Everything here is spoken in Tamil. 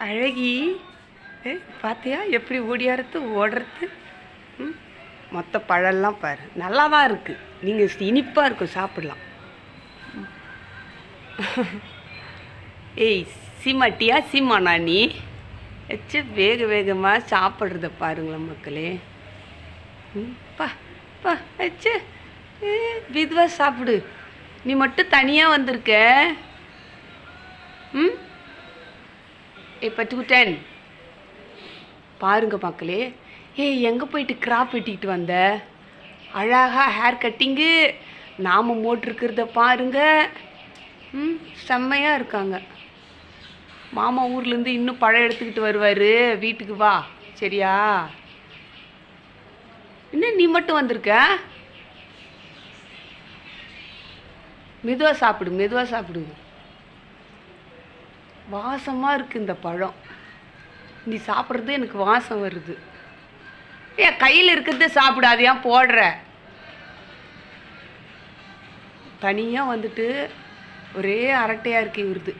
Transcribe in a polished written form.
அழகி பார்த்தியா எப்படி ஓடியாரத்து ஓடுறது. மொத்த பழம்லாம் பாரு, நல்லா தான் இருக்குது. நீங்கள் இனிப்பாக இருக்கும், சாப்பிடலாம். ஏய் சீமாட்டியா சீமானா நீ வச்சு வேக வேகமாக சாப்பிட்றத பாருங்களேன் மக்களே. பா பா வச்சு விதுவாக சாப்பிடு. நீ மட்டும் தனியாக வந்திருக்க. பட்டுக்குட்டேன் பாருங்க மக்களே. எங்கே போயிட்டு கிராப் வெட்டிக்கிட்டு வந்த? அழகாக ஹேர் கட்டிங்கு நாம் போட்டிருக்கிறத பாருங்க. செம்மையாக இருக்காங்க. மாமா ஊர்லேருந்து இன்னும் பழம் எடுத்துக்கிட்டு வருவார். வீட்டுக்கு வா சரியா? என்ன நீ மட்டும் வந்திருக்க? மெதுவாக சாப்பிடு, மெதுவாக சாப்பிடு. வாசமாக இருக்குது இந்த பழம். நீ சாப்பிட்றது எனக்கு வாசம் வருது. கையில் இருக்கிறது சாப்பிடாது, ஏன் போடுற? தனியாக வந்துட்டு ஒரே அரட்டையாக இருக்கு இவருது.